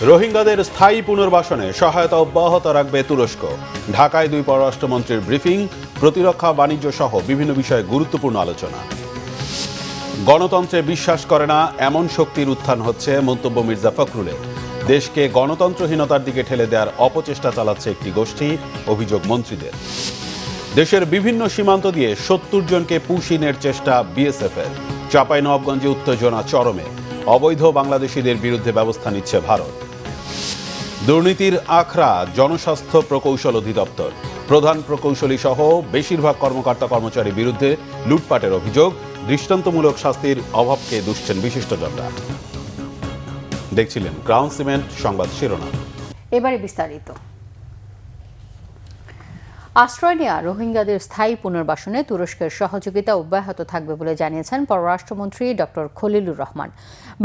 রোহিঙ্গাদের স্থায়ী পুনর্বাসনে সহায়তা অব্যাহত রাখবে তুরস্ক। ঢাকায় দুই পররাষ্ট্রমন্ত্রীর ব্রিফিং, প্রতিরক্ষা, বাণিজ্য সহ বিভিন্ন বিষয়ে গুরুত্বপূর্ণ আলোচনা। গণতন্ত্রে বিশ্বাস করে না এমন শক্তির উত্থান হচ্ছে, মন্তব্য মির্জা ফখরুলের। দেশকে গণতন্ত্রহীনতার দিকে ঠেলে দেওয়ার অপচেষ্টা চালাচ্ছে একটি গোষ্ঠী, অভিযোগ মন্ত্রীদের। দেশের বিভিন্ন সীমান্ত দিয়ে ৭০ জনকে পুশিনের চেষ্টা বিএসএফের। চাঁপাইনবাবগঞ্জে উত্তেজনা চরমে, অবৈধ বাংলাদেশিদের বিরুদ্ধে ব্যবস্থা নিচ্ছে ভারত। দুর্নীতির আখড়া জনস্বাস্থ্য প্রকৌশল অধিদপ্তর। প্রধান প্রকৌশলী সহ বেশিরভাগ কর্মকর্তা কর্মচারীর বিরুদ্ধে লুটপাটের অভিযোগ। দৃষ্টান্তমূলক শাস্তির অভাবকে দুষছেন বিশিষ্টজনরা। দেখছিলেন ক্রাউন সিমেন্ট সংবাদ শিরোনাম। এবারে বিস্তারিত। আশ্রয় নেওয়া রোহিঙ্গাদের স্থায়ী পুনর্বাসনে তুরস্কের সহযোগিতা অব্যাহত থাকবে বলে জানিয়েছেন পররাষ্ট্রমন্ত্রী ডক্টর খলিলুর রহমান।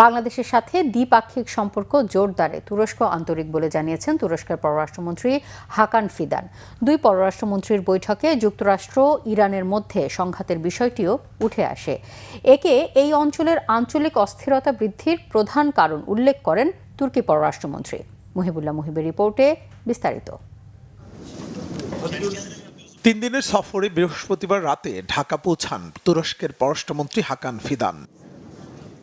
বাংলাদেশের সাথে দ্বিপাক্ষিক সম্পর্ক জোরদারে তুরস্ক আন্তরিক বলে জানিয়েছেন তুরস্কের পররাষ্ট্রমন্ত্রী হাকান ফিদান। দুই পররাষ্ট্রমন্ত্রীর বৈঠকে যুক্তরাষ্ট্র ইরানের মধ্যে সংঘাতের বিষয়টিও উঠে আসে। একে এই অঞ্চলের আঞ্চলিক অস্থিরতা বৃদ্ধির প্রধান কারণ উল্লেখ করেন তুর্কি পররাষ্ট্রমন্ত্রী। মুহিবুল্লাহ মুহিবের রিপোর্টে বিস্তারিত। 3 দিনের সফরে বৃহস্পতিবার রাতে ঢাকা পৌঁছান তুরস্কের পররাষ্ট্রমন্ত্রী হাকান ফিদান।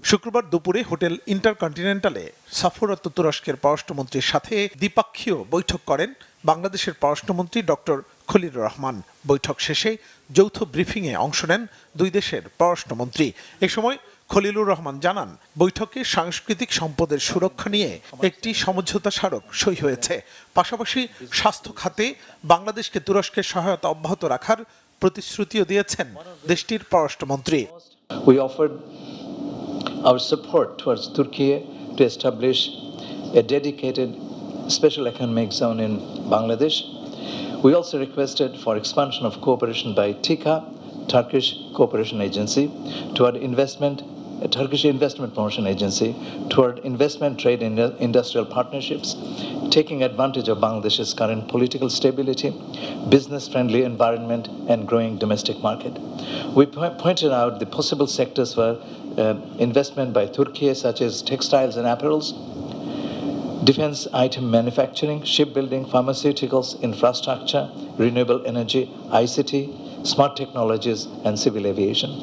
শুক্রবার দুপুরে হোটেল ইন্টারকন্টিনেন্টালে সফররত তুরস্কের পররাষ্ট্রমন্ত্রীর সাথে দ্বিপাক্ষীয় বৈঠক করেন বাংলাদেশের পররাষ্ট্রমন্ত্রী ডক্টর খলিলুর রহমান। বৈঠক শেষে যৌথ ব্রিফিংয়ে অংশ নেন দুই দেশের পররাষ্ট্রমন্ত্রী। এ সময় খলিলুর রহমান জানান, বৈঠকে সাংস্কৃতিক সম্পদের সুরক্ষা নিয়ে একটি সমঝোতা স্মারক সই হয়েছে। পাশাপাশি স্বাস্থ্য খাতে বাংলাদেশকে তুরস্কের সহায়তা অব্যাহত রাখার প্রতিশ্রুতিও দিয়েছেন দেশটির পররাষ্ট্রমন্ত্রী। We offered our support towards Turkey to establish a dedicated special economic zone in Bangladesh. We also requested for expansion of cooperation by TICA, Turkish Cooperation Agency, toward investment, Turkish Investment Promotion Agency, toward investment, trade, and industrial partnerships, taking advantage of Bangladesh's current political stability, business-friendly environment, and growing domestic market. We pointed out the possible sectors for investment by Turkey, such as textiles and apparels, defense item manufacturing, shipbuilding, pharmaceuticals, infrastructure, renewable energy, ICT, smart technologies, and civil aviation.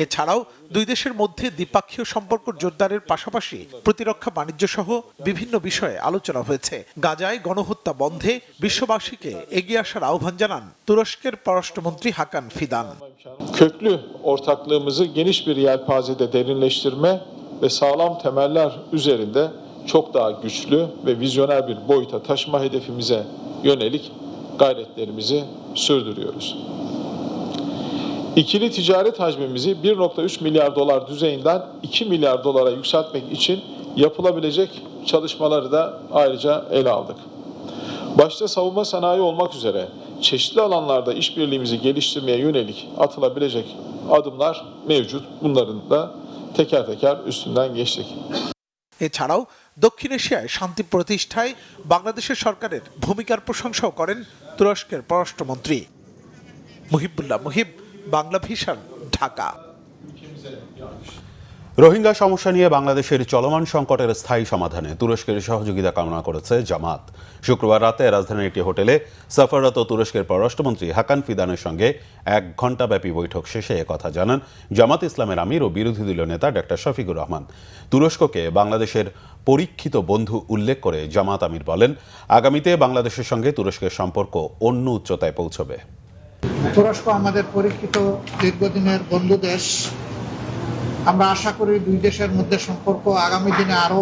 এছাড়াও দুই দেশের মধ্যে দ্বিপাক্ষীয় সম্পর্ক জোরদারের পাশাপাশি প্রতিরক্ষা, বাণিজ্য সহ বিভিন্ন বিষয়ে আলোচনা হয়েছে। গাজায় গণহত্যা বন্ধে বিশ্ববাসীকে এগিয়ে aşar আহ্বান জানান তুরস্কের পররাষ্ট্রমন্ত্রী হাকান ফিদান। Köklü ortaklığımızı geniş bir yelpazede derinleştirme ve sağlam temeller üzerinde çok daha güçlü ve vizyoner bir boyuta taşıma hedefimize yönelik gayretlerimizi sürdürüyoruz. İkili ticaret hacmimizi 1.3 milyar dolar düzeyinden 2 milyar dolara yükseltmek için yapılabilecek çalışmaları da ayrıca ele aldık. Başta savunma sanayi olmak üzere çeşitli alanlarda işbirliğimizi geliştirmeye yönelik atılabilecek adımlar mevcut. Bunların da teker teker üstünden geçtik. এছাড়াও দক্ষিণ এশিয়ায় শান্তি প্রতিষ্ঠায় বাংলাদেশের সরকারের ভূমিকার প্রশংসাও করেন তুরস্কের পররাষ্ট্রমন্ত্রী। মুহিবুল্লাহ মুহিব, বাংলা ভিশন, ঢাকা। রোহিঙ্গা সমস্যা নিয়ে বাংলাদেশের চলমান সংকটের স্থায়ী সমাধানে তুরস্কের সহযোগিতা কামনা করেছে জামাত। শুক্রবার রাতে রাজধানীর একটি হোটেলে সফররত তুরস্কের পররাষ্ট্রমন্ত্রী হাকান ফিদানের সঙ্গে 1 ঘণ্টাব্যাপী বৈঠক শেষে একথা জানান জামাত ইসলামের আমির ও বিরোধী দলীয় নেতা ডক্টর শফিকুর রহমান। তুরস্ককে বাংলাদেশের পরীক্ষিত বন্ধু উল্লেখ করে জামাত আমির বলেন, আগামীতে বাংলাদেশের সঙ্গে তুরস্কের সম্পর্ক অন্য উচ্চতায় পৌঁছবে। তুরস্ক আমাদের পরীক্ষিত দীর্ঘদিনের বন্ধু দেশ। আমরা আশা করি দুই দেশের মধ্যে সম্পর্ক আগামী দিনে আরো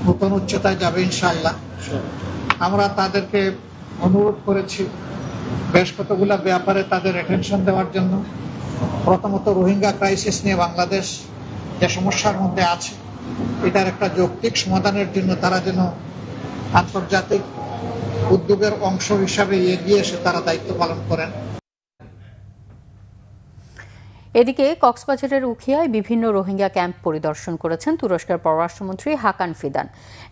নতুন উচ্চতায় যাবে ইনশাআল্লাহ। আমরা তাদেরকে অনুরোধ করেছি বেশ কতগুলা ব্যাপারে তাদের অ্যাটেনশন দেওয়ার জন্য। প্রথমত রোহিঙ্গা ক্রাইসিস নিয়ে বাংলাদেশ যে সমস্যার মধ্যে আছে, এটার একটা যৌক্তিক সমাধানের জন্য তারা যেন আন্তর্জাতিক উদ্যোগের অংশ হিসাবে এগিয়ে এসে তারা দায়িত্ব পালন করেন। এদিকে কক্সবাজারের উখিয়ায় বিভিন্ন রোহিঙ্গা ক্যাম্প পরিদর্শন করেছেন তুরস্কের পররাষ্ট্রমন্ত্রী হাকান ফিদান।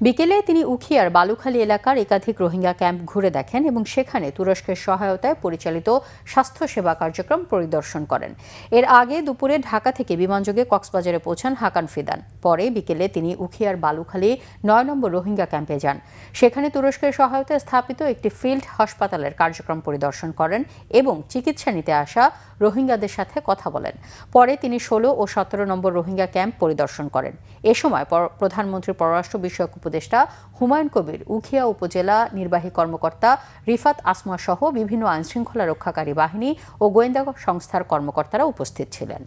বিকেলে তিনি উখিয়ার বালুখালী এলাকার একাধিক রোহিঙ্গা ক্যাম্প ঘুরে দেখেন এবং সেখানে তুরস্কের সহায়তায় পরিচালিত স্বাস্থ্যসেবা কার্যক্রম পরিদর্শন করেন। এর আগে দুপুরে ঢাকা থেকে বিমানযোগে কক্সবাজারে পৌঁছান হাকান ফিদান। পরে বিকেলে তিনি উখিয়ার বালুখালী ৯ নম্বর রোহিঙ্গা ক্যাম্পে যান। সেখানে তুরস্কের সহায়তায় স্থাপিত একটি ফিল্ড হাসপাতালের কার্যক্রম পরিদর্শন করেন এবং চিকিৎসা নিতে আসা রোহিঙ্গাদের সাথে কথা বলেন। পরে তিনি ১৬ ও ১৭ নম্বর রোহিঙ্গা ক্যাম্প পরিদর্শন করেন। এ সময় প্রধানমন্ত্রীর পররাষ্ট্র বিষয়ক উপদেষ্টা হুমায়ুন কবির, উখিয়া উপজেলা নির্বাহী কর্মকর্তা রিফাত আসমা সহ বিভিন্ন আইনশৃঙ্খলা রক্ষাকারী বাহিনী ও গোয়েন্দা সংস্থার কর্মকর্তারা উপস্থিত ছিলেন।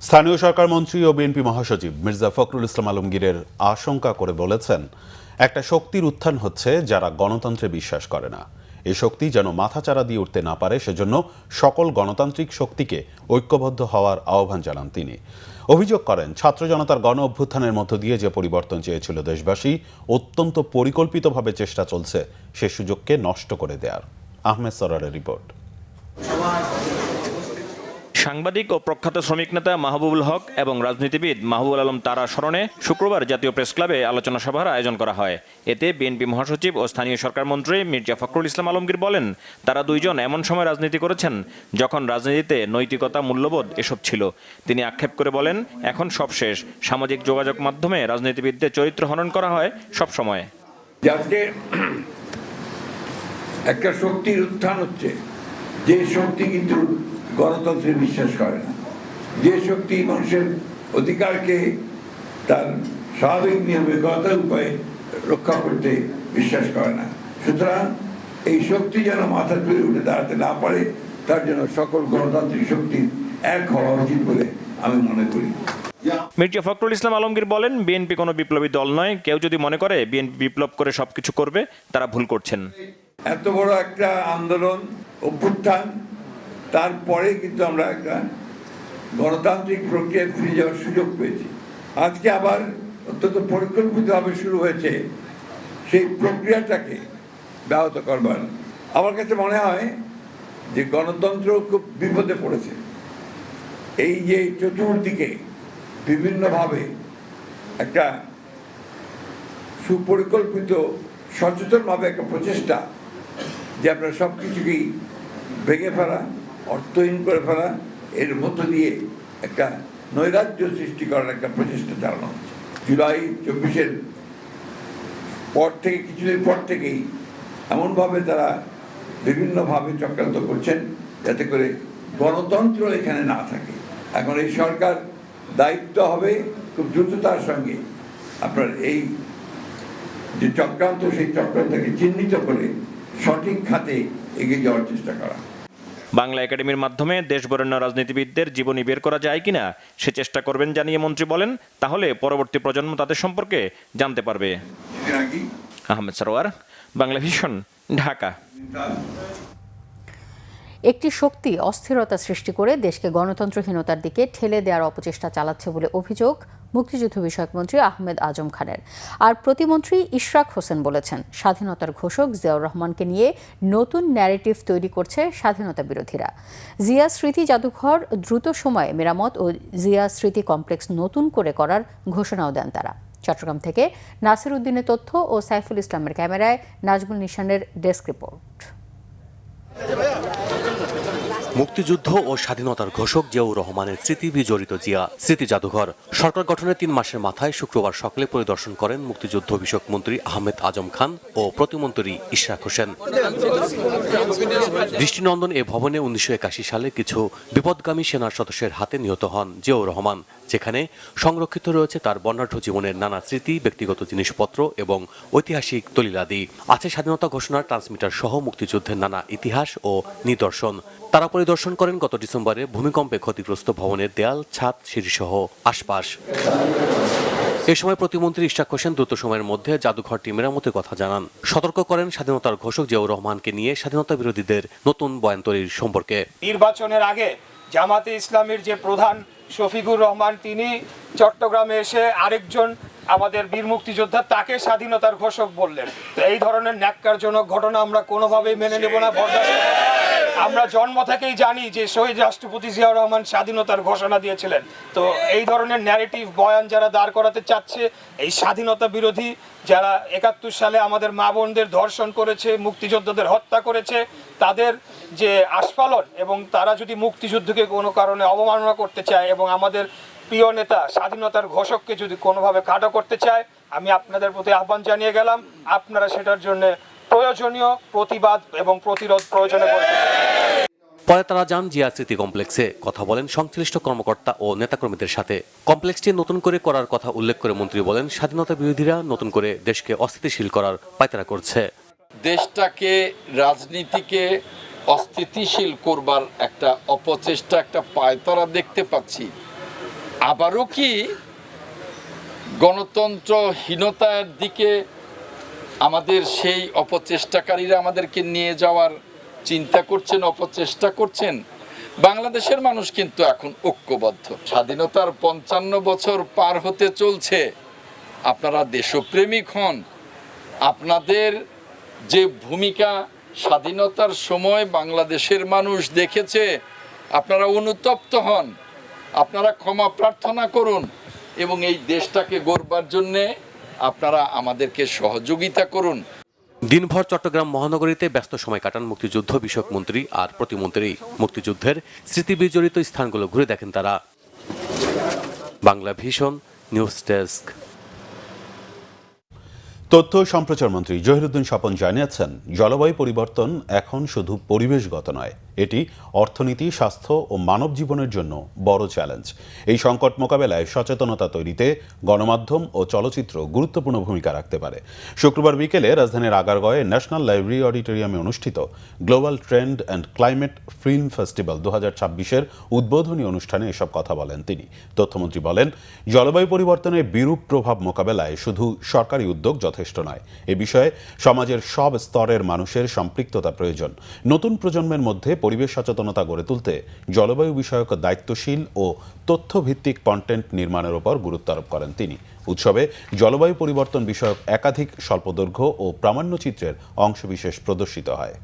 স্থানীয় সরকার মন্ত্রী ও বিএনপি মহাসচিব মির্জা ফখরুল ইসলাম আলমগীরের আশঙ্কা করে বলেছেন, একটা শক্তির উত্থান হচ্ছে যারা গণতন্ত্রে বিশ্বাস করে না। এই শক্তি যেন মাথাচাড়া দিয়ে উঠতে না পারে, সেজন্য সকল গণতান্ত্রিক শক্তিকে ঐক্যবদ্ধ হওয়ার আহ্বান জানান তিনি। অভিযোগ করেন, ছাত্র জনতার গণ অভ্যুত্থানের মধ্য দিয়ে যে পরিবর্তন চেয়েছিল দেশবাসী, অত্যন্ত পরিকল্পিতভাবে চেষ্টা চলছে সে সুযোগকে নষ্ট করে দেয়ার। আহমেদ সরারের রিপোর্ট। সাংবাদিক ও প্রখ্যাত শ্রমিক নেতা মাহবুবুল হক এবং রাজনীতিবিদ মাহবুবুল আলম তারা স্মরণে শুক্রবার জাতীয় প্রেস ক্লাবে আলোচনা সভার আয়োজন করা হয়। এতে বিএনপি মহাসচিব ও স্থানীয় সরকার মন্ত্রী মির্জা ফখরুল ইসলাম আলমগীর বলেন, তারা দুইজন এমন সময় রাজনীতি করেছেন যখন রাজনীতিতে নৈতিকতা, মূল্যবোধ এসব ছিল। তিনি আক্ষেপ করে বলেন, এখন সব শেষ। সামাজিক যোগাযোগ মাধ্যমে রাজনীতিবিদদের চরিত্র হনন করা হয় সব সময়। আজকে একটা শক্তির উত্থান হচ্ছে, যে শক্তি কিন্তু গণতন্ত্রে বিশ্বাস করে না, যে শক্তি মানুষের অধিকারকে তার স্বাভাবিক নিয়মে গণতান্ত্রিক উপায়ে রক্ষা করতে বিশ্বাস করে না। সুতরাং এই শক্তি যেন মাথা তুলে উঠে দাঁড়াতে না পারে, তার জন্য সকল গণতান্ত্রিক শক্তির এক হওয়া উচিত বলে আমি মনে করি। মির্জা ফখরুল ইসলাম আলমগীর বলেন, বিএনপি কোনো বিপ্লবী দল নয়। কেউ যদি মনে করে বিএনপি বিপ্লব করে সবকিছু করবে, তারা ভুল করছেন। এত বড় একটা আন্দোলন, অভ্যুত্থান, তারপরে কিন্তু আমরা একটা গণতান্ত্রিক প্রক্রিয়ায় ফিরে যাওয়ার সুযোগ পেয়েছি। আজকে আবার অত্যন্ত পরিকল্পিতভাবে শুরু হয়েছে সেই প্রক্রিয়াটাকে ব্যাহত করবার। আমার কাছে মনে হয় যে গণতন্ত্র খুব বিপদে পড়েছে। এই যে চতুর্দিকে বিভিন্নভাবে একটা সুপরিকল্পিত, সচেতনভাবে একটা প্রচেষ্টা যে আপনার সব কিছুকেই ভেঙে ফেলা, অর্থহীন করে ফেলা, এর মধ্য দিয়ে একটা নৈরাজ্য সৃষ্টি করার একটা প্রচেষ্টা চালানো হচ্ছে। জুলাই 24-এর পর থেকে, কিছুদিন পর থেকেই এমনভাবে তারা বিভিন্নভাবে চক্রান্ত করছেন যাতে করে গণতন্ত্র এখানে না থাকে। এখন এই সরকার দায়িত্ব হবে খুব দ্রুততার সঙ্গে আপনার এই যে চক্রান্ত, সেই চক্রান্তকে চিহ্নিত করে সঠিক খাতে এগিয়ে যাওয়ার চেষ্টা করা। বাংলা একাডেমির মাধ্যমে দেশ বরেণ্য রাজনীতিবিদদের জীবনী বের করা যায় কিনা সে চেষ্টা করবেন জানিয়ে মন্ত্রী বলেন, তাহলে পরবর্তী প্রজন্ম তাদের সম্পর্কে জানতে পারবে। আহমেদ সরোয়ার, বাংলা ভিশন, ঢাকা। একটি শক্তি অস্থিরতা সৃষ্টি করে দেশকে গণতন্ত্রহীনতার দিকে ঠেলে দেওয়ার অপচেষ্টা চালাচ্ছে বলে অভিযোগ মুক্তিযুদ্ধ বিষয়ক মন্ত্রী আহমেদ আজম খানের। আর প্রতিমন্ত্রী ইশরাক হোসেন বলেছেন, স্বাধীনতার ঘোষক জিয়াউর রহমানকে নিয়ে নতুন ন্যারেটিভ তৈরি করছে স্বাধীনতা বিরোধীরা। জিয়া স্মৃতি জাদুঘর দ্রুত সময়ে মেরামত ও জিয়া স্মৃতি কমপ্লেক্স নতুন করে করার ঘোষণাও দেন তারা। চট্টগ্রাম থেকে নাসির উদ্দিনের তথ্য ও সাইফুল ইসলামের ক্যামেরায় নাজমুল নিশানের ডেস্ক রিপোর্ট। মুক্তিযুদ্ধ ও স্বাধীনতার ঘোষক জিয়াউর রহমানের স্মৃতি বিজড়িত জিয়া স্মৃতি জাদুঘর সরকার গঠনের 3 মাসের মাথায় শুক্রবার সকালে পরিদর্শন করেন মুক্তিযুদ্ধ বিষয়ক মন্ত্রী আহমেদ আজম খান ও প্রতিমন্ত্রী ইশরাক হোসেন। দৃষ্টিনন্দন এ ভবনে 1981 সালে কিছু বিপদগামী সেনার সদস্যের হাতে নিহত হন জিয়াউর রহমান, যেখানে সংরক্ষিত রয়েছে তার বর্ণাঢ্য জীবনের নানা স্মৃতি, ব্যক্তিগত জিনিসপত্র এবং ঐতিহাসিক দলিলাদি। আছে স্বাধীনতা ঘোষণার ট্রান্সমিটার সহ মুক্তিযুদ্ধের নানা ইতিহাস ও নিদর্শন। তারা পরিদর্শন করেন গত ডিসেম্বরে ভূমিকম্পে ক্ষতিগ্রস্ত ভবনের দেয়াল, ছাদ, সিঁড়িসহ আশপাশ। এ সময় প্রতিমন্ত্রী ইশরাক হোসেন দ্রুত সময়ের মধ্যে জাদুঘরটি মেরামতের কথা জানান। সতর্ক করেন স্বাধীনতার ঘোষক জিয়াউর রহমানকে নিয়ে স্বাধীনতা বিরোধীদের নতুন বয়ান তৈরির সম্পর্কে। নির্বাচনের আগে জামাতে ইসলামের যে প্রধান শফিকুর রহমান, তিনি চট্টগ্রামে এসে আরেকজন আমাদের বীর মুক্তিযোদ্ধা তাকে স্বাধীনতার ঘোষক বললেন। তো এই ধরনের ন্যাক্কারজনক ঘটনা আমরা কোনোভাবেই মেনে নেব না, বরদাস্ত করব না। আমরা জন্ম থেকেই জানি যে শহীদ রাষ্ট্রপতি জিয়াউর রহমান স্বাধীনতার ঘোষণা দিয়েছিলেন। তো এই ধরনের ন্যারেটিভ বয়ান যারা দাঁড় করাতে চাচ্ছে, এই স্বাধীনতা বিরোধী যারা ৭১ সালে আমাদের মা বোনদের ধর্ষণ করেছে, মুক্তিযোদ্ধাদের হত্যা করেছে, তাদের যে আস্ফালন এবং তারা যদি মুক্তিযুদ্ধকে কোনো কারণে অবমাননা করতে চায় এবং আমাদের প্রিয় নেতা স্বাধীনতার ঘোষককে যদি কোনোভাবে কাটো করতে চায়, আমি আপনাদের প্রতি আহ্বান জানিয়ে গেলাম, আপনারা সেটার জন্য প্রয়োজনীয় প্রতিবাদ এবং প্রতিরোধ প্রয়োজনে করতে। পরে তারা যান জিয়া স্মৃতি কমপ্লেক্সে, কথা বলেন সংশ্লিষ্ট কর্মকর্তা ও নেতাকর্মীদের সাথে। কমপ্লেক্সটি নতুন করে করার কথা উল্লেখ করে মন্ত্রী বলেন, স্বাধীনতা বিরোধীরা নতুন করে দেশকে অস্থিতিশীল করার পায়তারা করছে। দেশটাকে, রাজনীতিকে অস্থিতিশীল করবার একটা অপচেষ্টা, একটা পায়তারা দেখতে পাচ্ছি। আবারও কি গণতন্ত্রহীনতার দিকে আমাদের সেই অপচেষ্টাকারীরা আমাদেরকে নিয়ে যাওয়ার চিন্তা করছেন, অপচেষ্টা করছেন? বাংলাদেশের মানুষ কিন্তু এখন ঐক্যবদ্ধ। স্বাধীনতার ৫৫ বছর পার হতে চলছে। আপনারা দেশপ্রেমিক হন। আপনাদের যে ভূমিকা স্বাধীনতার সময় বাংলাদেশের মানুষ দেখেছে, আপনারা অনুতপ্ত হন, আপনারা ক্ষমা প্রার্থনা করুন এবং এই দেশটাকে গড়বার জন্যে আপনারা আমাদেরকে সহযোগিতা করুন। দিনভর চট্টগ্রাম মহানগরীতে ব্যস্ত সময় কাটান মুক্তিযুদ্ধ বিষয়ক মন্ত্রী আর প্রতিমন্ত্রী। মুক্তিযুদ্ধের স্মৃতিবিজড়িত স্থানগুলো ঘুরে দেখেন তারা। Bangla vision news desk. তথ্য সম্প্রচার মন্ত্রী জহিরুদ্দিন স্বপন জানিয়েছেন, জলবায়ু পরিবর্তন এখন শুধু পরিবেশগত নয়, এটি অর্থনীতি, স্বাস্থ্য ও মানব জীবনের জন্য বড় চ্যালেঞ্জ। এই সংকট মোকাবেলায় সচেতনতা তৈরিতে গণমাধ্যম ও চলচ্চিত্র গুরুত্বপূর্ণ ভূমিকা রাখতে পারে। শুক্রবার বিকেলে রাজধানীর আগারগাঁওয়ে ন্যাশনাল লাইব্রেরি অডিটোরিয়ামে অনুষ্ঠিত global trend and climate film festival ২০২৬-এর উদ্বোধনী অনুষ্ঠানে এসব কথা বলেন তিনি। তথ্যমন্ত্রী বলেন, জলবায়ু পরিবর্তনের বিরূপ প্রভাব মোকাবেলায় শুধু সরকারি উদ্যোগ যথেষ্ট নয়, এ বিষয়ে সমাজের সব স্তরের মানুষের সম্পৃক্ততা প্রয়োজন। নতুন প্রজন্মের মধ্যে পরিবেশ সচেতনতা গড়ে তুলতে জলবায়ু বিষয়ক দায়িত্বশীল ও তথ্যভিত্তিক কন্টেন্ট নির্মাণের উপর গুরুত্ব আরোপ করেন তিনি। উৎসবে জলবায়ু পরিবর্তন বিষয়ক একাধিক স্বল্পদৈর্ঘ্য ও প্রামাণ্যচিত্রের অংশবিশেষ প্রদর্শিত হয়।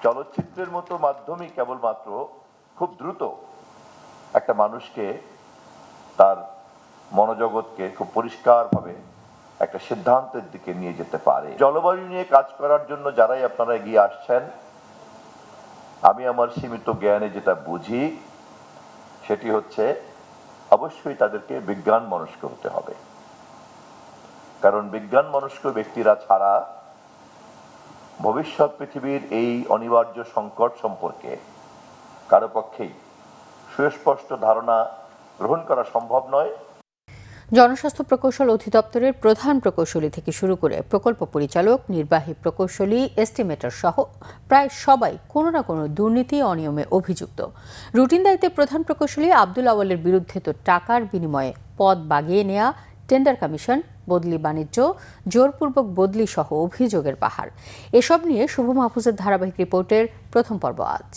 চলচ্চিত্রের মতো মাধ্যমই কেবলমাত্র খুব দ্রুত একটা মানুষকে, তার মনোজগৎকে খুব পরিষ্কারভাবে একটা সিদ্ধান্তের দিকে নিয়ে যেতে পারে। জলবায়ু নিয়ে কাজ করার জন্য যারাই আপনারা এগিয়ে আসছেন, আমি আমার সীমিত জ্ঞানে যেটা বুঝি সেটি হচ্ছে, অবশ্যই তাদেরকে বিজ্ঞান মনস্ক হতে হবে। কারণ বিজ্ঞান মনস্ক ব্যক্তিরা ছাড়া ভবিষ্যৎ পৃথিবীর এই অনিবার্য সংকট সম্পর্কে কারো পক্ষেই সুস্পষ্ট ধারণা গ্রহণ করা সম্ভব নয়। জনস্বাস্থ্য প্রকৌশল অধিদপ্তরের প্রধান প্রকৌশলী থেকে শুরু করে প্রকল্প পরিচালক, নির্বাহী প্রকৌশলী, এস্টিমেটর সহ প্রায় সবাই কোনো না কোনো দুর্নীতি, অনিয়মে অভিযুক্ত। রুটিন দায়িত্বে প্রধান প্রকৌশলী আব্দুল আওয়ালের বিরুদ্ধে তো টাকার বিনিময়ে পদ বাগিয়ে নেওয়া, টেন্ডার কমিশন, বদলি বাণিজ্য, জোরপূর্বক বদলি সহ অভিযোগের পাহাড়। এসব নিয়ে শুভ মাহফুজের ধারাবাহিক রিপোর্টের প্রথম পর্ব আজ।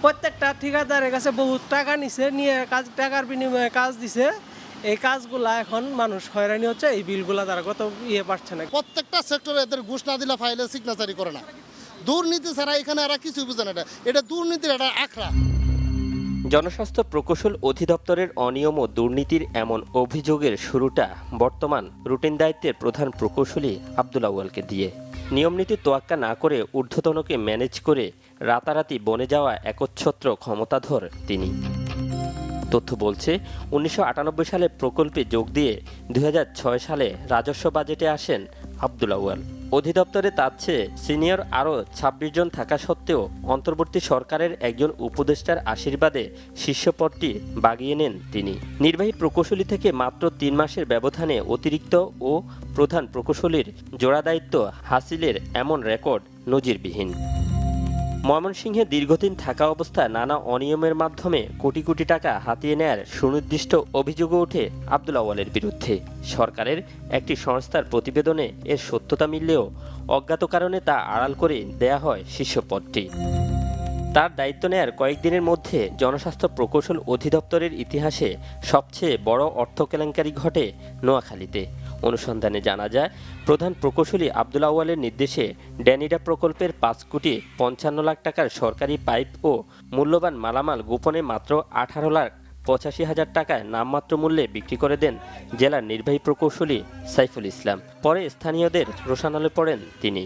প্রত্যেকটা ঠিকাদারের কাছে বহুত টাকা নিছে, নিয়ে টাকার বিনিময়ে কাজ দিছে। এই কাজগুলা এখন মানুষ হয়রানি হচ্ছে, এই বিলগুলা তারা কত পাচ্ছে না। প্রত্যেকটা সেক্টরে এদের ঘুষ না দিলে ফাইলে সিগনেচারি করে না। দুর্নীতি ছাড়া এখানে এরা কিছু বুঝে না। এটা দুর্নীতির একটা আখড়া। জনস্বাস্থ্য প্রকৌশল অধিদপ্তরের অনিয়ম ও দুর্নীতির এমন অভিযোগের শুরুটা বর্তমান রুটিন দায়িত্বের প্রধান প্রকৌশলী আব্দুল আউয়ালকে দিয়ে। নিয়মনীতি তোয়াক্কা না করে ঊর্ধ্বতনকে ম্যানেজ করে রাতারাতি বনে যাওয়া একচ্ছত্র ক্ষমতাধর তিনি। তথ্য বলছে, ১৯৯৮ সালে প্রকল্পে যোগ দিয়ে ২০০৬ সালে রাজস্ব বাজেটে আসেন আব্দুল আউয়াল। অধিদপ্তরে তার চেয়ে সিনিয়র আরও ২৬ জন থাকা সত্ত্বেও অন্তর্বর্তী সরকারের একজন উপদেষ্টার আশীর্বাদে শীর্ষ পদটি বাগিয়ে নেন তিনি। নির্বাহী প্রকৌশলী থেকে মাত্র ৩ মাসের ব্যবধানে অতিরিক্ত ও প্রধান প্রকৌশলীর জোড়া দায়িত্ব হাসিলের এমন রেকর্ড নজিরবিহীন। ময়মনসিংহে দীর্ঘদিন থাকা অবস্থায় নানা অনিয়মের মাধ্যমে কোটি কোটি টাকা হাতিয়ে নেয়ার সুনির্দিষ্ট অভিযোগও ওঠে আব্দুল আউয়ালের বিরুদ্ধে। সরকারের একটি সংস্থার প্রতিবেদনে এর সত্যতা মিললেও অজ্ঞাত কারণে তা আড়াল করে দেয়া হয় শীর্ষ পদটি। তার দায়িত্ব নেয়ার কয়েকদিনের মধ্যে জনস্বাস্থ্য প্রকৌশল অধিদপ্তরের ইতিহাসে সবচেয়ে বড় অর্থ কেলেঙ্কারি ঘটে নোয়াখালীতে। অনুসন্ধানে জানা যায়, প্রধান প্রকৌশলী আব্দুল আউয়ালের নির্দেশে ড্যানিডা প্রকল্পের ৫,৫৫,০০,০০০ টাকার সরকারি পাইপ ও মূল্যবান মালামাল গোপনে মাত্র ১৮,৮৫,০০০ টাকায় নামমাত্র মূল্যে বিক্রি করে দেন জেলার নির্বাহী প্রকৌশলী সাইফুল ইসলাম। পরে স্থানীয়দের রোষানলে পড়েন তিনি।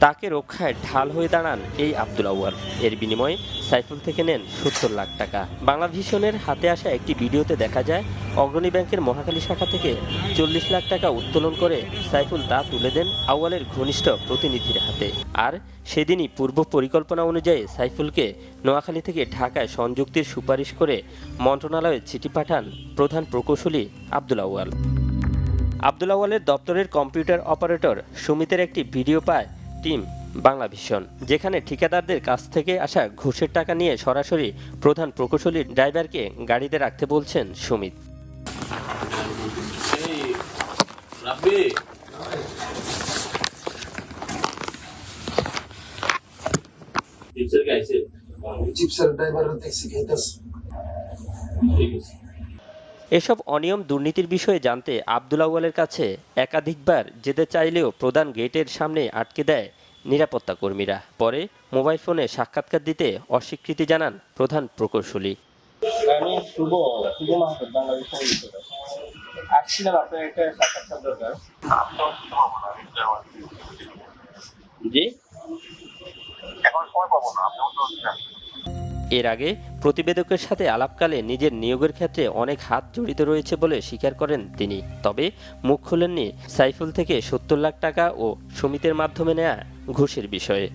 তাকে রক্ষায় ঢাল হয়ে দাঁড়ান এই আব্দুল আউয়াল। এর বিনিময়ে সাইফুল থেকে নেন ৭০ লাখ টাকা। বাংলাভিশনের হাতে আসা একটি ভিডিওতে দেখা যায়, অগ্রণী ব্যাংকের মহাখালী শাখা থেকে ৪০ লাখ টাকা উত্তোলন করে সাইফুল তা তুলে দেন আউয়ালের ঘনিষ্ঠ প্রতিনিধির হাতে। আর সেদিনই পূর্ব পরিকল্পনা অনুযায়ী সাইফুলকে নোয়াখালী থেকে ঢাকায় সংযুক্তির সুপারিশ করে মন্ত্রণালয়ে চিঠি পাঠান প্রধান প্রকৌশলী আব্দুল আউয়াল। আব্দুল আউয়ালের দপ্তরের কম্পিউটার অপারেটর সুমিতের একটি ভিডিও পায় টিম বাংলাভিশন, যেখানে ঠিকাদারদের কাছ থেকে আসা ঘুষের টাকা নিয়ে সরাসরি প্রধান প্রকৌশলীর ড্রাইভারকে গাড়িতে রাখতে বলছেন সুমিত। এসব অনিয়ম দুর্নীতির বিষয়ে জানতে আব্দুল আউয়ালের কাছে একাধিকবার যেতে চাইলেও প্রধান গেটের সামনে আটকে দেয় নিরাপত্তা কর্মীরা। পরে মোবাইল ফোনে সাক্ষাৎকার দিতে অস্বীকৃতি জানান প্রধান প্রকৌশলী। এর আগে প্রতিবেদকের সাথে আলাপকালে নিজের নিয়োগের ক্ষেত্রে অনেক হাত জড়িত রয়েছে বলে স্বীকার করেন তিনি। তবে মুখ খুলেননি সাইফুল থেকে ৭০ লাখ টাকা ও সমিতির মাধ্যমে নেয়া ঘুষের বিষয়ে।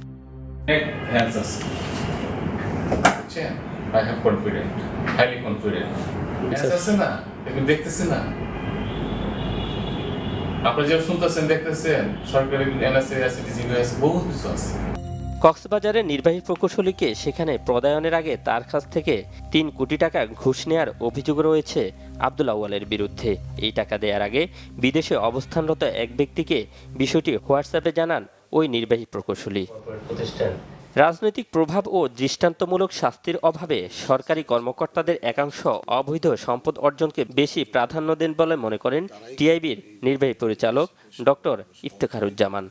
কক্সবাজারের নির্বাহী প্রকৌশলীকে সেখানে পদায়নের আগে তার কাছ থেকে ৩ কোটি টাকা ঘুষ নেয়ার অভিযোগ রয়েছে আব্দুল আউয়ালের বিরুদ্ধে। এই টাকা দেওয়ার আগে বিদেশে অবস্থানরত এক ব্যক্তিকে বিষয়টি হোয়াটসঅ্যাপে জানান ওই নির্বাহী প্রকৌশলী। রাজনৈতিক প্রভাব ও দৃষ্টান্তমূলক শাস্তির অভাবে সরকারি কর্মকর্তাদের একাংশ অবৈধ সম্পদ অর্জনকে বেশি প্রাধান্য দেন বলে মনে করেন টিআইবির নির্বাহী পরিচালক ডক্টর ইফতেখারুজ্জামান।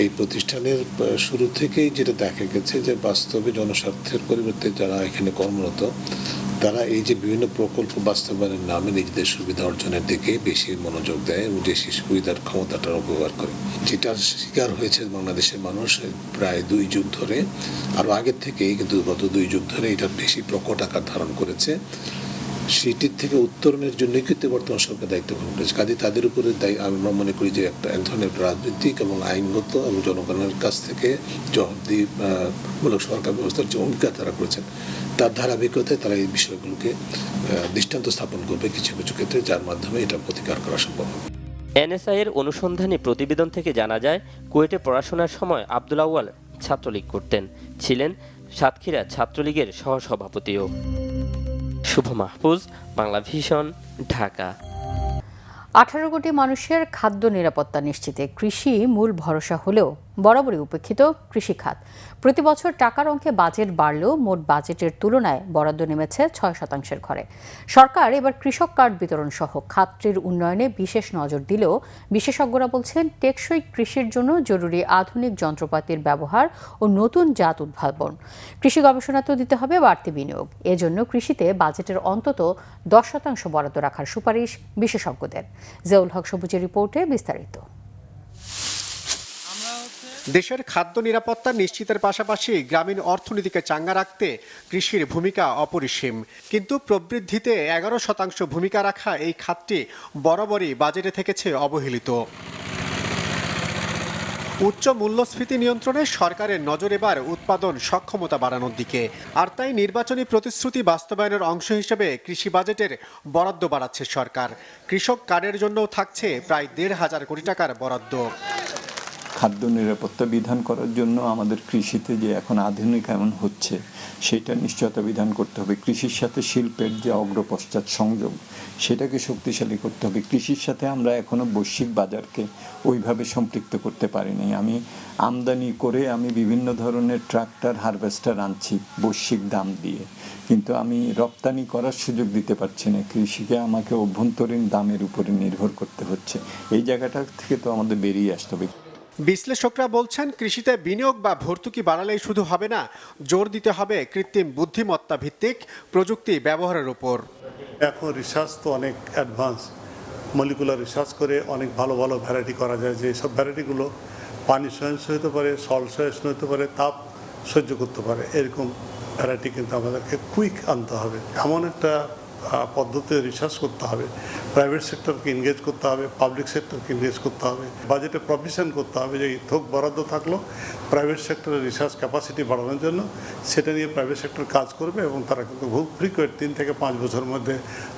এই প্রতিষ্ঠানের শুরু থেকেই যেটা দেখা গেছে যে বাস্তবে জনস্বার্থের পরিবর্তে যারা এখানে কর্মরত তারা এই যে বিভিন্ন প্রকল্প বাস্তবায়নের নামে নিজেদের সুবিধা অর্জনের দিকে বেশি মনোযোগ দেয় এবং যে সুবিধার ক্ষমতাটার অপব্যবহার করে, যেটার শিকার হয়েছে বাংলাদেশের মানুষ প্রায় 2 যুগ ধরে। আরও আগের থেকেই কিন্তু গত 2 যুগ ধরে এটা বেশি প্রকট আকার ধারণ করেছে। সেটির থেকে উত্তরণের জন্যই কিন্তু বর্তমান সরকার দায়িত্ব গ্রহণ করেছে। কাজে তাদের উপরে আমরা মনে করি যে এক ধরনের রাজনৈতিক এবং আইনগত এবং জনগণের কাছ থেকে জবাবদিহিমূলক সরকার ব্যবস্থার যে অঙ্গীকার তারা করেছেন তার ধারাবাহিকতায় তারা এই বিষয়গুলোকে দৃষ্টান্ত স্থাপন করবে কিছু কিছু ক্ষেত্রে, যার মাধ্যমে এটা প্রতিকার করা সম্ভব হবে। এনএসআই এর অনুসন্ধানী প্রতিবেদন থেকে জানা যায়, কুয়েটে পড়াশোনার সময় আব্দুল আউয়াল ছাত্রলীগ করতেন, ছিলেন সাতক্ষীরা ছাত্রলীগের সহসভাপতিও। শুভ মাহফুজ, বাংলাভিশন, ঢাকা। 18 কোটি মানুষের খাদ্য নিরাপত্তা নিশ্চিতে কৃষি মূল ভরসা হলেও বরাবরই উপেক্ষিত কৃষি খাত। প্রতি বছর টাকার অঙ্কে বাজেট বাড়লেও মোট বাজেটের তুলনায় বরাদ্দ নেমেছে 6% ঘরে। সরকার এবার কৃষক কার্ড বিতরণ সহ খাতটির উন্নয়নে বিশেষ নজর দিলেও বিশেষজ্ঞরা বলছেন টেকসই কৃষির জন্য জরুরি আধুনিক যন্ত্রপাতির ব্যবহার ও নতুন জাত উদ্ভাবন। কৃষি গবেষণাতেও দিতে হবে বাড়তি বিনিয়োগ। এজন্য কৃষিতে বাজেটের অন্তত 10% বরাদ্দ রাখার সুপারিশ বিশেষজ্ঞদের। জিয়াউল হক সবুজের রিপোর্টে বিস্তারিত। দেশের খাদ্য নিরাপত্তা নিশ্চিতের পাশাপাশি গ্রামীণ অর্থনীতিকে চাঙ্গা রাখতে কৃষির ভূমিকা অপরিসীম। কিন্তু প্রবৃদ্ধিতে 11% ভূমিকা রাখা এই খাতটি বরাবরই বাজেটে থেকেছে অবহেলিত। উচ্চ মূল্যস্ফীতি নিয়ন্ত্রণে সরকারের নজর এবার উৎপাদন সক্ষমতা বাড়ানোর দিকে। আর তাই নির্বাচনী প্রতিশ্রুতি বাস্তবায়নের অংশ হিসেবে কৃষি বাজেটের বরাদ্দ বাড়াচ্ছে সরকার। কৃষক কার্ডের জন্যও থাকছে প্রায় 1,500 কোটি টাকার বরাদ্দ। খাদ্য নিরাপত্তা বিধান করার জন্য আমাদের কৃষিতে যে এখন আধুনিকায়ন হচ্ছে সেটা নিশ্চয়তা বিধান করতে হবে। কৃষির সাথে শিল্পের যে অগ্রপশ্চাৎ সংযোগ সেটাকে শক্তিশালী করতে হবে। কৃষির সাথে আমরা এখনো বৈশ্বিক বাজারকে ওইভাবে সম্পৃক্ত করতে পারিনি। আমি আমদানি করে আমি বিভিন্ন ধরনের ট্রাক্টর হারভেস্টার আনছি বৈশ্বিক দাম দিয়ে, কিন্তু আমি রপ্তানি করার সুযোগ দিতে পারছি না। কৃষিকে আমাকে অভ্যন্তরীণ দামের উপরে নির্ভর করতে হচ্ছে। এই জায়গাটা থেকে তো আমাদের বেরিয়ে আসতে হবে। বিশ্লেষকরা বলছেন, কৃষিতে বিনিয়োগ বা ভর্তুকি বাড়ালেই শুধু হবে না, জোর দিতে হবে কৃত্রিম বুদ্ধিমত্তা ভিত্তিক প্রযুক্তি ব্যবহারের উপর। এখন রিসার্চ তো অনেক অ্যাডভান্স, মলিকুলার রিসার্চ করে অনেক ভালো ভালো ভ্যারাইটি করা যায়, যে সব ভ্যারাইটিগুলো পানি সহনশীল হতে পারে, সল্ট সহনশীল হতে পারে, তাপ সহ্য করতে পারে। এরকম ভ্যারাইটি কিন্তু আমাদেরকে কুইক আনতে হবে। এমন একটা পদ্ধতিতে রিসার্চ করতে হবে, প্রাইভেট সেক্টরকে এনগেজ করতে হবে, পাবলিক সেক্টরকে এনগেজ করতে হবে, বাজেটে প্রভিশন করতে হবে যে থোক বরাদ্দ থাকলো প্রাইভেট সেক্টরের রিসার্চ ক্যাপাসিটি বাড়ানোর জন্য, সেটা নিয়ে প্রাইভেট সেক্টর কাজ করবে এবং তারা কিন্তু খুব ফ্রিকুয়েন্ট 3 থেকে 5 বছরের মধ্যে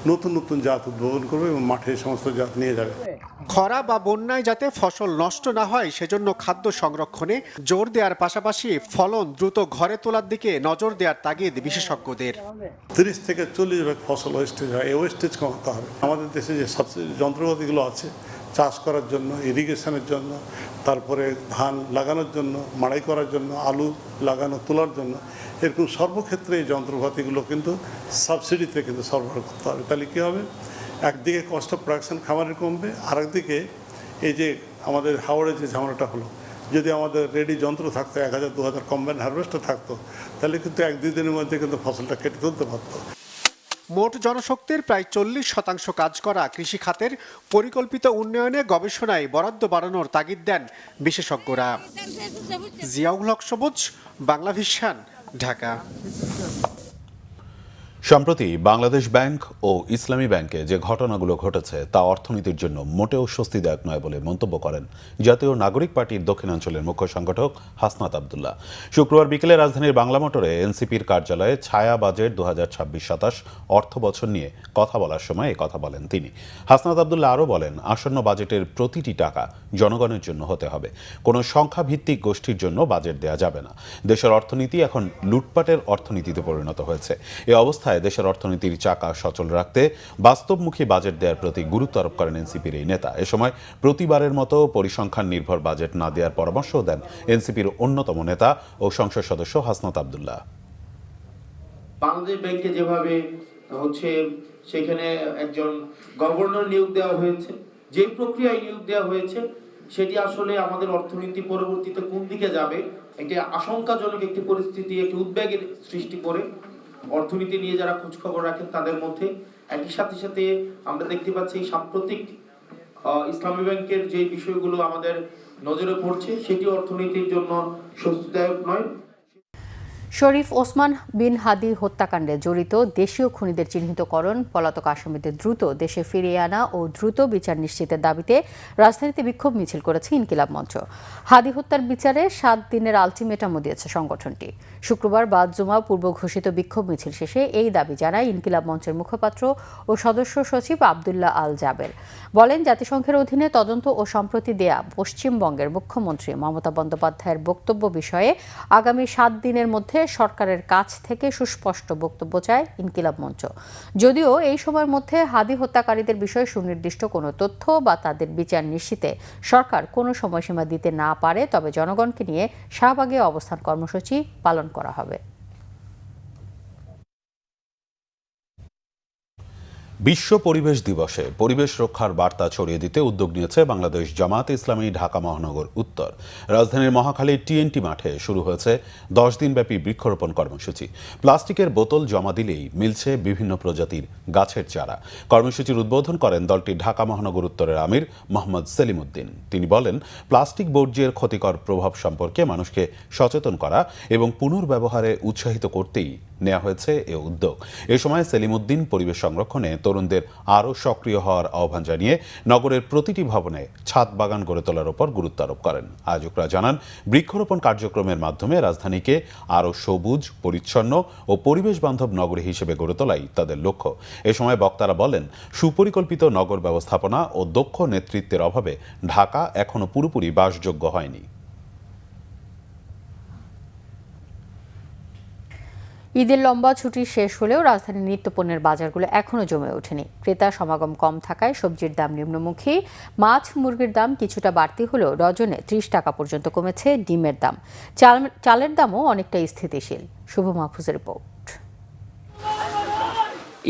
নতুন নতুন জাত উদ্ভাবন করবে এবং মাঠে এই সমস্ত জাত নিয়ে যাবে। খরা বা বন্যায় যাতে ফসল নষ্ট না হয় সেজন্য খাদ্য সংরক্ষণে জোর দেওয়ার পাশাপাশি ফলন দ্রুত ঘরে তোলার দিকে নজর দেওয়ার তাগিদ বিশেষজ্ঞদের। 30 থেকে 40% ফসল ওয়েস্টেজ হয়, এই ওয়েস্টেজ কমাতে হবে। আমাদের দেশে যে যন্ত্রপাতিগুলো আছে চাষ করার জন্য, ইরিগেশনের জন্য, তারপরে ধান লাগানোর জন্য, মাড়াই করার জন্য, আলু লাগানো তোলার জন্য, এরকম সর্বক্ষেত্রে এই যন্ত্রপাতিগুলো কিন্তু সাবসিডিতে কিন্তু সরবরাহ করতে হবে। তাহলে কী হবে, একদিকে কস্ট অফ প্রোডাকশন খামারের কমবে, আরেকদিকে এই যে আমাদের হাওড়ে যে ঝামেলাটা হলো, যদি আমাদের রেডি যন্ত্র থাকতো, 1000-2000 কম্বাইন হারভেস্টার থাকতো, তাহলে কিন্তু 1-2 দিনের মধ্যে কিন্তু ফসলটা কেটে তুলতে পারতো। মোট জনশক্তির প্রায় 40% কাজ করা কৃষি খাতের পরিকল্পিত উন্নয়নে গবেষণায় বরাদ্দ বাড়ানোর তাগিদ দেন বিশেষজ্ঞরা। জিয়াউল হক সবুজ, বাংলা ভিশন, ঢাকা। সম্প্রতি বাংলাদেশ ব্যাংক ও ইসলামী ব্যাংকে যে ঘটনাগুলো ঘটেছে তা অর্থনীতির জন্য মোটেও স্বস্তিদায়ক নয় বলে মন্তব্য করেন জাতীয় নাগরিক পার্টির দক্ষিণাঞ্চলের মুখ্য সংগঠক হাসনাত আব্দুল্লাহ। শুক্রবার বিকেলে রাজধানীর বাংলা মোটরে এনসিপির কার্যালয়ে ছায়া বাজেট 2026-27 অর্থ বছর নিয়ে কথা বলার সময় কথা বলেন তিনি। হাসনাত আব্দুল্লাহ আরও বলেন, আসন্ন বাজেটের প্রতিটি টাকা জনগণের জন্য হতে হবে, কোনো সংখ্যাভিত্তিক গোষ্ঠীর জন্য বাজেট দেওয়া যাবে না। দেশের অর্থনীতি এখন লুটপাটের অর্থনীতিতে পরিণত হয়েছে। এ অবস্থায় দেশের অর্থনীতির চাকা সচল রাখতে বাস্তবমুখী বাজেট দেওয়ার প্রতি গুরুত্ব আরোপ করেন এনসিপির এই নেতা। এ সময় প্রতিবারের মতো পরিসংখ্যান নির্ভর বাজেট না দেওয়ার পরামর্শও দেন এনসিপির অন্যতম নেতা ও সংসদ সদস্য হাসনাত আব্দুল্লাহ। বাংলাদেশ ব্যাংকে যেভাবে সেখানে একজন গভর্নর নিয়োগ দেওয়া হয়েছে, যে প্রক্রিয়ায় নিয়োগ দেওয়া হয়েছে সেটি আসলে আমাদের অর্থনীতি পরবর্তীতে কোন দিকে যাবে একটি আশঙ্কাজনক একটি পরিস্থিতি, একটি উদ্বেগের সৃষ্টি করে অর্থনীতি নিয়ে যারা খোঁজ খবর রাখেন তাদের মধ্যে। একই সাথে সাথে আমরা দেখতে পাচ্ছি সাম্প্রতিক ইসলামী ব্যাংকের যে বিষয়গুলো আমাদের নজরে পড়ছে সেটি অর্থনীতির জন্য স্বস্তিদায়ক নয়। শরীফ ওসমান বিন হাদি হত্যাকাণ্ডে জড়িত দেশীয় খুনিদের চিহ্নিতকরণ, পলাতক আসামিদের দ্রুত দেশে ফিরিয়ে আনা ও দ্রুত বিচার নিশ্চিতের দাবিতে রাজধানীতে বিক্ষোভ মিছিল করেছে ইনকিলাব মঞ্চ। হাদি হত্যার বিচারে 7 দিনের আলটিমেটামও দিয়েছে সংগঠনটি। শুক্রবার বাদ জুমা পূর্ব ঘোষিত বিক্ষোভ মিছিল শেষে এই দাবি জানায় ইনকিলাব মঞ্চের মুখপাত্র ও সদস্য সচিব আবদুল্লাহ আল জাবের। বলেন, জাতিসংঘের অধীনে তদন্ত ও সম্প্রতি দেয়া পশ্চিমবঙ্গের মুখ্যমন্ত্রী মমতা বন্দ্যোপাধ্যায়ের বক্তব্য বিষয়ে আগামী 7 দিনের মধ্যে সরকারের কাছ থেকে সুস্পষ্ট বক্তব্য চায় ইনকিলাব মঞ্চ। যদিও এই সময়ের মধ্যে হাদি হত্যাকারীদের বিষয়ে সুনির্দিষ্ট কোনো তথ্য বা তাদের বিচার নিশ্চিতে সরকার কোনো সময়সীমা দিতে না পারে, তবে জনগণকে নিয়ে শাহবাগে অবস্থান কর্মসূচি পালন করা হবে। বিশ্ব পরিবেশ দিবসে পরিবেশ রক্ষার বার্তা ছড়িয়ে দিতে উদ্যোগ নিয়েছে বাংলাদেশ জামায়াতে ইসলামী ঢাকা মহানগর উত্তর। রাজধানীর মহাখালীর টিএনটি মাঠে শুরু হয়েছে 10 দিনব্যাপী বৃক্ষরোপণ কর্মসূচি। প্লাস্টিকের বোতল জমা দিলেই মিলছে বিভিন্ন প্রজাতির গাছের চারা। কর্মসূচির উদ্বোধন করেন দলটির ঢাকা মহানগর উত্তরের আমির মোহাম্মদ সেলিম উদ্দিন। তিনি বলেন, প্লাস্টিক বর্জ্যের ক্ষতিকর প্রভাব সম্পর্কে মানুষকে সচেতন করা এবং পুনর্ব্যবহারে উৎসাহিত করতেই নেওয়া হয়েছে এ উদ্যোগ। এ সময় সেলিম উদ্দিন পরিবেশ সংরক্ষণে তরুণদের আরও সক্রিয় হওয়ার আহ্বান জানিয়ে নগরের প্রতিটি ভবনে ছাদ বাগান গড়ে তোলার উপর গুরুত্ব আরোপ করেন। আয়োজকরা জানান, বৃক্ষরোপণ কার্যক্রমের মাধ্যমে রাজধানীকে আরও সবুজ, পরিচ্ছন্ন ও পরিবেশ বান্ধব নগরী হিসেবে গড়ে তোলাই তাদের লক্ষ্য। এ সময় বক্তারা বলেন, সুপরিকল্পিত নগর ব্যবস্থাপনা ও দক্ষ নেতৃত্বের অভাবে ঢাকা এখনো পুরোপুরি বাসযোগ্য হয়নি। ঈদের লম্বা ছুটি শেষ হলেও রাজধানীর নিত্যপণ্যের বাজারগুলো এখনও জমে ওঠেনি। ক্রেতা সমাগম কম থাকায় সবজির দাম নিম্নমুখী, মাছ মুরগির দাম কিছুটা বাড়তি হলেও ডজনে 30 টাকা পর্যন্ত কমেছে ডিমের দাম। চালের দামও অনেকটা স্থিতিশীল। শুভ মাহফুজের রিপোর্ট।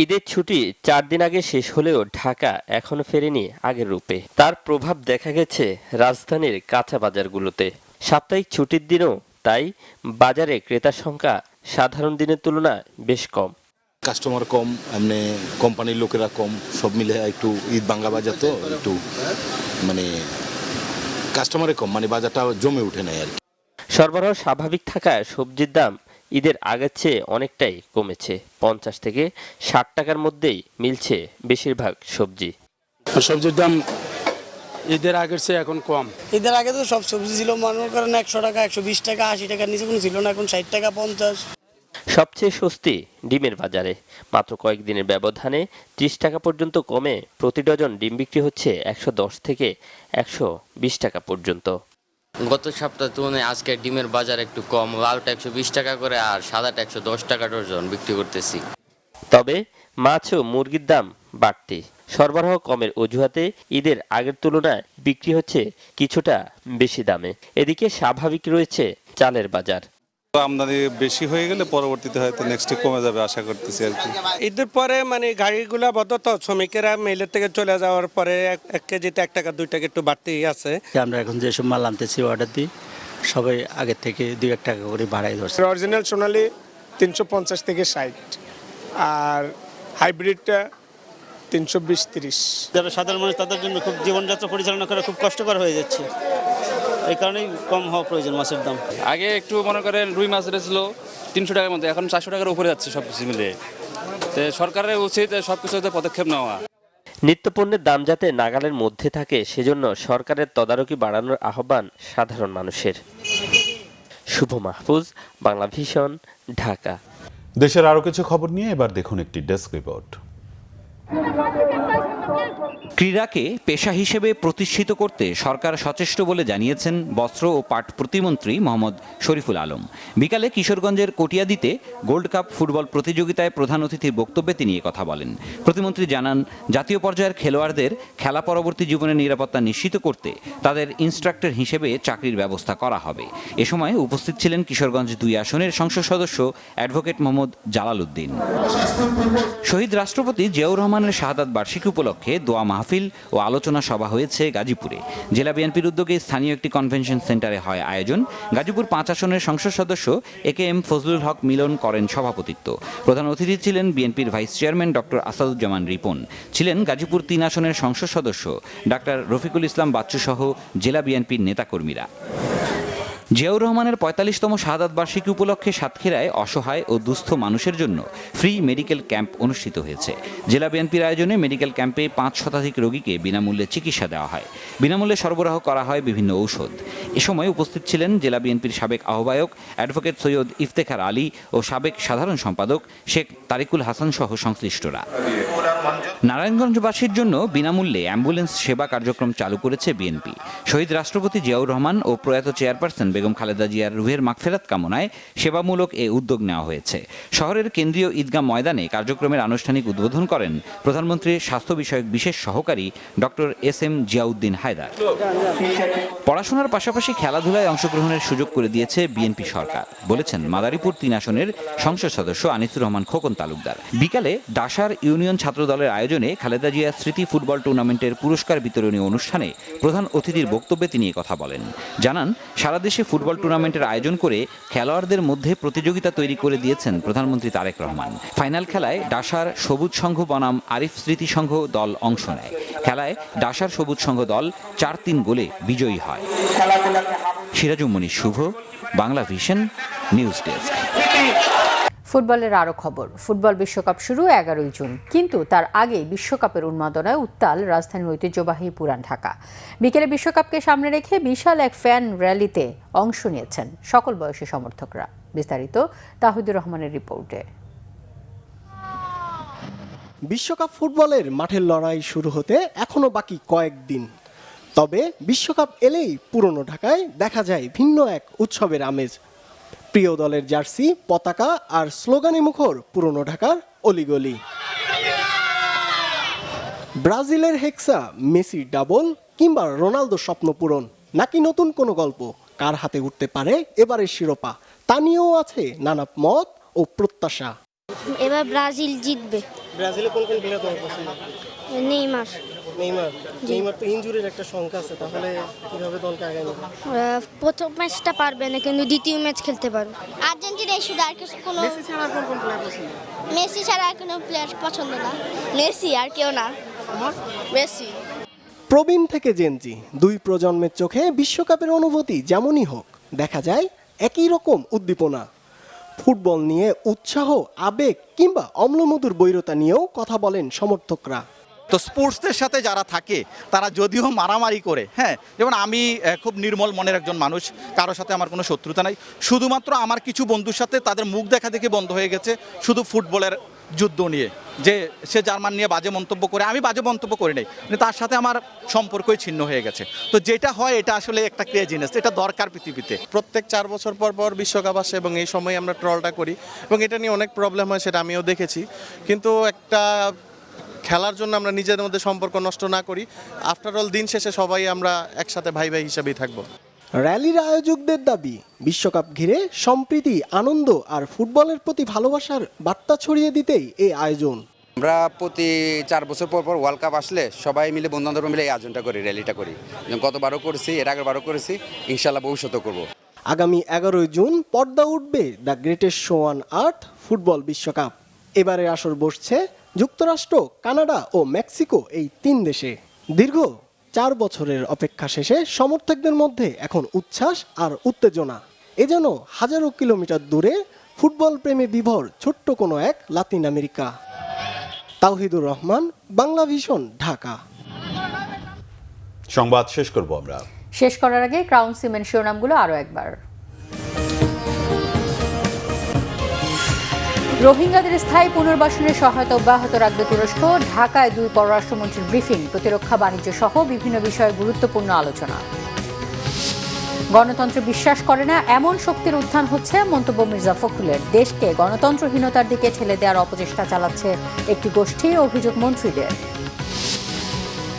ঈদের ছুটি 4 দিন আগে শেষ হলেও ঢাকা এখনো ফেরেনি আগের রূপে। তার প্রভাব দেখা গেছে রাজধানীর কাঁচা বাজারগুলোতে। সাপ্তাহিক ছুটির দিনও তাই বাজারে ক্রেতার সংখ্যা সাধারণ দিনের তুলনায় বেশ কম। কাস্টমার কম, এমনি কোম্পানির লোকেরা কম, সব মিলে একটু ঈদ বাংলা বাজার তো একটু কাস্টমারে কম, বাজারটা জমে উঠে নেয় আর কি। সরবরাহ স্বাভাবিক থাকায় সবজির দাম ঈদের আগের চেয়ে অনেকটাই কমেছে। 50 থেকে 60 টাকার মধ্যেই মিলছে বেশিরভাগ সবজি। সবজির দাম ঈদের আগের চেয়ে এখন কম। ঈদের আগে তো সব সবজি ছিল মনে করেন 100 টাকা, 120 টাকা, 80 টাকার নিচে কোনো ছিল না, এখন 60 টাকা, 50। সবচেয়ে স্বস্তি ডিমের বাজারে। মাত্র কয়েকদিনের ব্যবধানে 30 টাকা পর্যন্ত কমে প্রতি ডজন ডিম বিক্রি হচ্ছে 110 থেকে 120 টাকা পর্যন্ত। গত সপ্তাহ তুলনায় আজকে ডিমের বাজার একটু কম, লালটা 120 টাকা করে আর সাদাটা 110 টাকা ডজন বিক্রি করতেছি। তবে মাছ ও মুরগির দাম বাড়তি। সরবরাহ কমের অজুহাতে ঈদের আগের তুলনায় বিক্রি হচ্ছে কিছুটা বেশি দামে। এদিকে স্বাভাবিক রয়েছে চালের বাজার। আমদানি বেশি হয়ে গেলে পরবর্তীতে হয়তো নেক্সটে কমে যাবে আশা করতেছি আর কি। ঈদের পরে গাড়িগুলা বদ্ধ, শ্রমিকেরা মেলের থেকে চলে যাওয়ার পরে 1 কেজিতে 1 টাকা 2 টাকা একটু বাড়তি আছে। আমরা এখন যেসব মাল আনতেছি অর্ডার দিই, সবাই আগের থেকে 2-1 টাকা করে বাড়াই ধরছে। অরিজিনাল সোনালী 350 থেকে 60, আর হাইব্রিডটা 320-30। যারা সাধারণ মানুষ তাদের জন্য খুব জীবনযাত্রা পরিচালনা করা খুব কষ্টকর হয়ে যাচ্ছে, এই কারণেই কম হওয়া প্রয়োজন মাছের দাম। আগে একটু মনে করেন রুই মাছ ছিল 300 টাকার মধ্যে, এখন 400 টাকার উপরে যাচ্ছে সব কিছু মিলে। তো সরকারের উচিত সবকিছুতে পদক্ষেপ নেওয়া। নিত্যপণ্যের দাম যাতে নাগালের মধ্যে থাকে সেজন্য সরকারের তদারকি বাড়ানোর আহ্বান সাধারণ মানুষের। শুভ মাহফুজ, বাংলা ভিশন, ঢাকা। দেশের আরও কিছু খবর নিয়ে এবার দেখুন একটি ডেস্ক রিপোর্ট। ক্রীড়াকে পেশা হিসেবে প্রতিষ্ঠিত করতে সরকার সচেষ্ট বলে জানিয়েছেন বস্ত্র ও পাট প্রতিমন্ত্রী মোহাম্মদ শরীফুল আলম। বিকালে কিশোরগঞ্জের কটিয়াদীতে গোল্ড কাপ ফুটবল প্রতিযোগিতায় প্রধান অতিথির বক্তব্যে তিনি কথা বলেন। প্রতিমন্ত্রী জানান, জাতীয় পর্যায়ের খেলোয়াড়দের খেলা পরবর্তী জীবনের নিরাপত্তা নিশ্চিত করতে তাদের ইনস্ট্রাক্টর হিসেবে চাকরির ব্যবস্থা করা হবে। এ সময় উপস্থিত ছিলেন কিশোরগঞ্জ 2 আসনের সংসদ সদস্য অ্যাডভোকেট মোহাম্মদ জালাল উদ্দিন। শহীদ রাষ্ট্রপতি জিয়াউর রহমানের শাহাদাত বার্ষিকী উপলক্ষে দোয়া মাহফিল ও আলোচনা সভা হয়েছে গাজীপুরে। জেলা বিএনপির উদ্যোগে স্থানীয় একটি কনভেনশন সেন্টারে হয় আয়োজন। গাজীপুর 5 আসনের সংসদ সদস্য AKM ফজলুল হক মিলন করেন সভাপতিত্ব। প্রধান অতিথি ছিলেন বিএনপির vice chairman doctor Asaduzzaman Ripon. ছিলেন গাজীপুর 3 আসনের সংসদ সদস্য ডাক্তার রফিকুল ইসলাম বাচ্চু সহ জেলা বিএনপির নেতাকর্মীরা। জিয়াউর রহমানের 45তম শাহাদাত বার্ষিকী উপলক্ষে সাতক্ষীরায় অসহায় ও দুস্থ মানুষের জন্য ফ্রি মেডিকেল ক্যাম্প অনুষ্ঠিত হয়েছে। জেলা বিএনপির আয়োজনে মেডিকেল ক্যাম্পে 5 শতাধিক রোগীকে বিনামূল্যে চিকিৎসা দেওয়া হয়। বিনামূল্যে সরবরাহ করা হয় বিভিন্ন ঔষধ। এ সময় উপস্থিত ছিলেন জেলা বিএনপির সাবেক আহ্বায়ক অ্যাডভোকেট সৈয়দ ইফতেখার আলী ও সাবেক সাধারণ সম্পাদক শেখ তারিকুল হাসান সহ সংশ্লিষ্টরা। নারায়ণগঞ্জবাসীর জন্য বিনামূল্যে অ্যাম্বুলেন্স সেবা কার্যক্রম চালু করেছে বিএনপি। শহীদ রাষ্ট্রপতি জিয়াউর রহমান ও প্রয়াত চেয়ারপারসন বেগম খালেদা জিয়ার রুহের মাগফিরাত কামনায় সেবামূলক এ উদ্যোগ নেওয়া হয়েছে। শহরের কেন্দ্রীয় ঈদগাহ ময়দানে কার্যক্রমের আনুষ্ঠানিক উদ্বোধন করেন প্রধানমন্ত্রীর স্বাস্থ্য বিষয়ক বিশেষ সহকারী ডক্টর SM জিয়াউদ্দিন হায়দার। পড়াশোনার পাশাপাশি খেলাধুলায় অংশগ্রহণের সুযোগ করে দিয়েছে বিএনপি সরকার, বলেছেন মাদারীপুর 3 আসনের সংসদ সদস্য আনিসুর রহমান খোকন তালুকদার। বিকালে ডাসার ইউনিয়ন ছাত্র দলের আয়োজনে খালেদা জিয়া স্মৃতি ফুটবল টুর্নামেন্টের পুরস্কার বিতরণী অনুষ্ঠানে প্রধান অতিথির বক্তব্যে তিনি কথা বলেন। জানান, সারা দেশে ফুটবল টুর্নামেন্টের আয়োজন করে খেলোয়াড়দের মধ্যে প্রতিযোগিতা তৈরি করে দিয়েছেন প্রধানমন্ত্রী তারেক রহমান। ফাইনাল খেলায় ডাসার সবুজ সংঘ বনাম আরিফ স্মৃতি সংঘ দল অংশ নেয়। খেলায় ডাসার সবুজ সংঘ দল 4-3 গোলে বিজয়ী হয়। সিরাজুম মনির শুভ, বাংলা ভিশন, নিউজ ডেস্ক। ফুটবলের আরও খবর। ফুটবল বিশ্বকাপ শুরু 11ই জুন, কিন্তু তার আগেই বিশ্বকাপের উন্মাদনায় উত্তাল রাজধানীর ঐতিহ্যবাহী পুরান ঢাকা। বিকেলে বিশ্বকাপকে সামনে রেখে বিশাল এক ফ্যান র্যালিতে অংশ নিয়েছেন সকল বয়সী সমর্থকরা। বিস্তারিত তাহিদুর রহমানের রিপোর্টে। বিশ্বকাপ ফুটবলের মাঠের লড়াই শুরু হতে এখনো বাকি কয়েকদিন। তবে বিশ্বকাপ এলেই পুরনো ঢাকায় দেখা যায় ভিন্ন এক উৎসবের আমেজ। প্রিয় দলের জার্সি, পতাকা আর স্লোগানে মুখর পুরনো ঢাকার অলিগলি। ব্রাজিলের হেক্সা, মেসির ডাবল কিংবা রোনালদোর স্বপ্ন পূরণ, নাকি নতুন কোনো গল্প, কার হাতে উঠতে পারে এবারের শিরোপা, তা নিয়েও আছে নানা মত ও প্রত্যাশা। এবার ব্রাজিল জিতবে। ব্রাজিলে কোন কোন প্লেয়ার তোমার পছন্দ? নেইমার। নেইমার তো ইনজুরির একটা শঙ্কা আছে, তাহলে কিভাবে দলকে আগায় নেবে? প্রথম ম্যাচটা পারবে না, কিন্তু দ্বিতীয় ম্যাচ খেলতে পারবে। আর্জেন্টিনায় শুধু আর কোনো মেসি ছাড়া কোন কোন প্লেয়ার পছন্দ? মেসি ছাড়া আর কোনো প্লেয়ার পছন্দ না। মেসি আর কেউ না। মেসি। প্রবীণ থেকে জেনজি দুই প্রজন্মের চোখে বিশ্বকাপের অনুভূতি যেমনই হোক, দেখা যায় একই রকম উদ্দীপনা। ফুটবল নিয়ে উৎসাহ, আবেগ কিংবা অম্লমধুর বৈরতা নিয়েও কথা বলেন সমর্থকরা। তো স্পোর্টসের সাথে যারা থাকে তারা যদিও মারামারি করে, হ্যাঁ, যেমন আমি খুব নির্মল মনের একজন মানুষ, কারোর সাথে আমার কোনো শত্রুতা নাই। শুধুমাত্র আমার কিছু বন্ধুর সাথে তাদের মুখ দেখা দেখে বন্ধ হয়ে গেছে শুধু ফুটবলের যুদ্ধ নিয়ে, যে সে জার্মান নিয়ে বাজে মন্তব্য করে, আমি বাজে মন্তব্য করি নাই, মানে তার সাথে আমার সম্পর্কই ছিন্ন হয়ে গেছে। তো যেটা হয় এটা আসলে একটা ক্রেজিনেস, এটা দরকার পৃথিবীতে। প্রত্যেক 4 বছর পর পর বিশ্বকাপ আসে এবং এই সময় আমরা ট্রলটা করি এবং এটা নিয়ে অনেক প্রবলেম হয়, সেটা আমিও দেখেছি। কিন্তু একটা খেলার জন্য আমরা নিজেদের মধ্যে সম্পর্ক নষ্ট না করি। আফটার অল দিন শেষে সবাই আমরা একসাথে ভাই ভাই হিসেবেই থাকবো। র্যালির আয়োজকদের দাবি, বিশ্বকাপ ঘিরে সম্প্রীতি, আনন্দ আর ফুটবলের প্রতি ভালোবাসার বার্তা ছড়িয়ে দিতেই এই আয়োজন। আমরা প্রতি 4 বছর পর পর ওয়ার্ল্ড কাপ আসলে সবাই মিলে, বন্ধু-বান্ধব মিলে এই আয়োজনটা করি, র্যালিটা করি। গতবারও করেছি, এর আগেরবারও করেছি, ইনশাল্লাহ ভবিষ্যতেও করব। আগামী 11ই জুন পর্দা উঠবে the greatest show on earth football বিশ্বকাপ। এবারে আসর বসছে যুক্তরাষ্ট্র, কানাডা ও মেক্সিকো, এই 3 দেশে। দীর্ঘ 4 বছরের অপেক্ষা শেষে সমর্থকদের মধ্যে এখন উচ্ছ্বাস আর উত্তেজনা। এ যেন হাজারো কিলোমিটার দূরে ফুটবল প্রেমে বিভোর ছোট্ট কোনো এক Latin America. Tawhidur Rahman, Bangla vision, Dhaka. সংবাদ শেষ করব আমরা। শেষ করার আগে ক্রাউন সিমেন্ট শিরোনামগুলো আরও একবার। রোহিঙ্গাদের স্থায়ী পুনর্বাসনের সহায়তা অব্যাহত রাখবে তুরস্ক। ঢাকায় 2 পররাষ্ট্রমন্ত্রীর ব্রিফিং, প্রতিরক্ষা, বাণিজ্য সহ বিভিন্ন বিষয়ে গুরুত্বপূর্ণ আলোচনা। গণতন্ত্রে বিশ্বাস করে না এমন শক্তির উত্থান হচ্ছে, মন্তব্য মির্জা ফখরুলের। দেশকে গণতন্ত্রহীনতার দিকে ঠেলে দেওয়ার অপচেষ্টা চালাচ্ছে একটি গোষ্ঠী, অভিযোগ মন্ত্রীদের।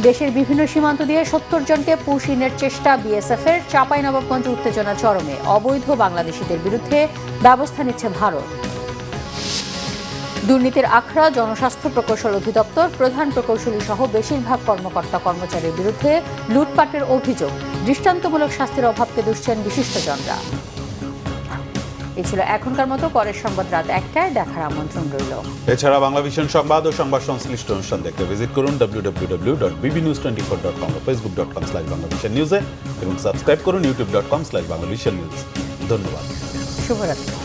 দেশের বিভিন্ন সীমান্ত দিয়ে 70 জনকে পুশ ইনের চেষ্টা বিএসএফের। চাঁপাইনবাবগঞ্জ উত্তেজনা চরমে, অবৈধ বাংলাদেশিদের বিরুদ্ধে ব্যবস্থা নিচ্ছে ভারত। দুর্নীতির আখড়া, জনস্বাস্থ্য প্রকৌশল অধিদপ্তর প্রধান প্রকৌশলী সহ বেশিরভাগ কর্মকর্তা কর্মচারীর বিরুদ্ধে লুটপাটের অভিযোগ। দৃষ্টান্তমূলক শাস্তির অভাবকে দুষছেন বিশিষ্টজনরা। এই ছিল এখনকার মতো। পরের সংবাদ রাত 1টায় দেখার আমন্ত্রণ রইল। এছাড়া বাংলা ভিশন সংবাদ ও সংবাদ সংশ্লিষ্ট অনুষ্ঠান দেখতে ভিজিট করুন www.bbnews24.com ও facebook.com/banglavishnnews এবং সাবস্ক্রাইব করুন youtube.com/banglavishnnews। ধন্যবাদ। শুভরাত্রি।